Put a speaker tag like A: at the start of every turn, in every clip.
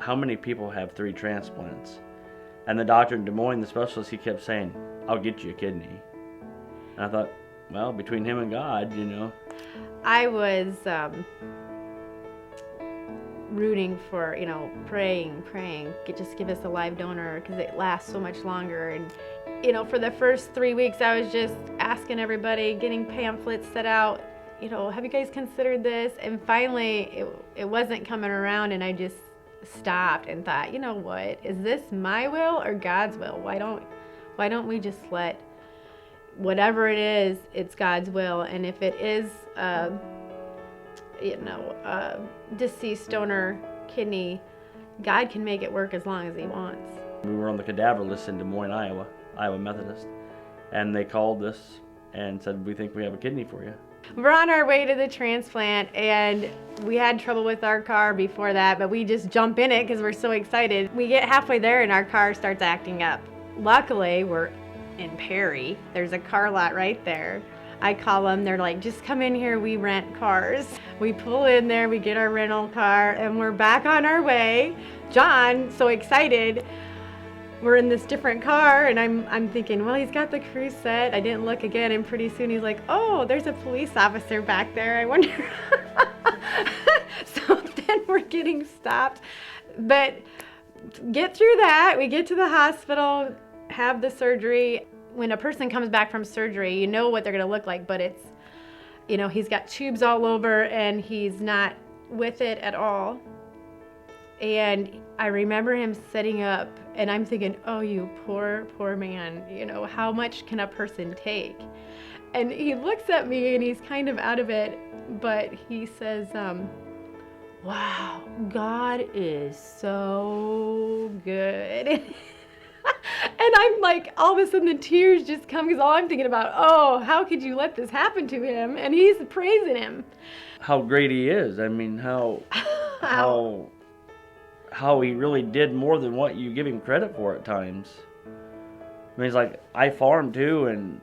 A: how many people have 3 transplants? And the doctor in Des Moines, the specialist, he kept saying, I'll get you a kidney. And I thought, well, between him and God, you know.
B: I was rooting for, praying, just give us a live donor because it lasts so much longer. And, for the first 3 weeks, I was just asking everybody, getting pamphlets set out, have you guys considered this? And finally, it wasn't coming around, and I just stopped and thought, you know what, is this my will or God's will? Why don't we just let whatever it is, it's God's will. And if it is a deceased donor kidney, God can make it work as long as he wants.
A: We were on the cadaver list in Des Moines, Iowa Methodist, and they called us and said, we think we have a kidney for you.
B: We're on our way to the transplant, and we had trouble with our car before that, but we just jump in it because we're so excited. We get halfway there and our car starts acting up. Luckily, we're in Perry. There's a car lot right there. I call them, they're like, just come in here, we rent cars. We pull in there, we get our rental car, and we're back on our way. John, so excited, we're in this different car, and I'm thinking, well, he's got the cruise set. I didn't look again, and pretty soon he's like, oh, there's a police officer back there, I wonder. So then we're getting stopped. But get through that, we get to the hospital, have the surgery. When a person comes back from surgery, you know what they're gonna look like, but it's, he's got tubes all over and he's not with it at all. And I remember him sitting up and I'm thinking, oh, you poor man, how much can a person take? And he looks at me and he's kind of out of it, but he says, wow, God is so good. And I'm like, all of a sudden the tears just come because all I'm thinking about, oh, how could you let this happen to him? And he's praising him.
A: How great he is. I mean, how he really did more than what you give him credit for at times. I mean, it's like, I farm too, and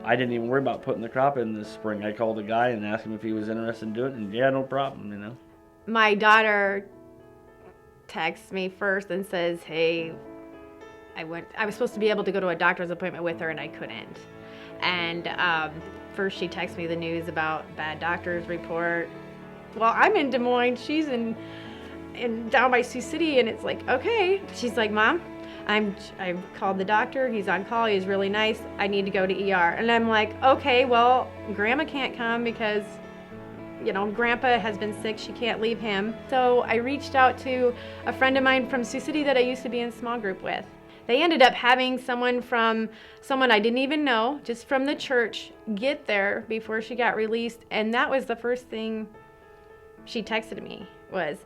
A: I didn't even worry about putting the crop in this spring. I called the guy and asked him if he was interested in doing it, and yeah, no problem,
B: My daughter texts me first and says, hey, I was supposed to be able to go to a doctor's appointment with her and I couldn't. And first she texts me the news about bad doctor's report. Well, I'm in Des Moines, she's in down by Sioux City, and it's like, okay. She's like, Mom, I've called the doctor, he's on call, he's really nice, I need to go to ER. And I'm like, okay, well, Grandma can't come because Grandpa has been sick, she can't leave him. So I reached out to a friend of mine from Sioux City that I used to be in small group with. They ended up having someone I didn't even know, just from the church, get there before she got released. And that was the first thing she texted me was,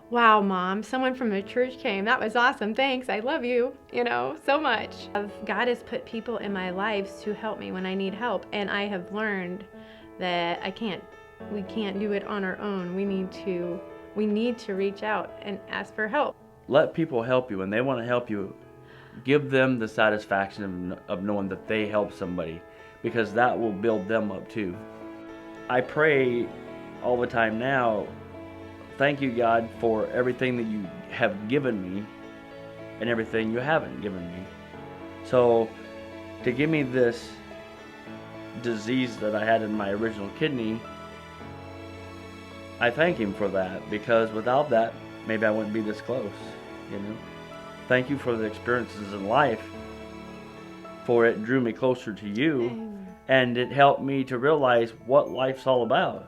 B: wow, Mom, someone from the church came. That was awesome. Thanks. I love you, so much. God has put people in my life to help me when I need help. And I have learned that we can't do it on our own. We need to reach out and ask for help.
A: Let people help you, and they want to help you. Give them the satisfaction of knowing that they help somebody, because that will build them up too. I pray all the time now, thank you, God, for everything that you have given me and everything you haven't given me. So to give me this disease that I had in my original kidney, I thank him for that, because without that, maybe I wouldn't be this close, Thank you for the experiences in life, for it drew me closer to you, and it helped me to realize what life's all about.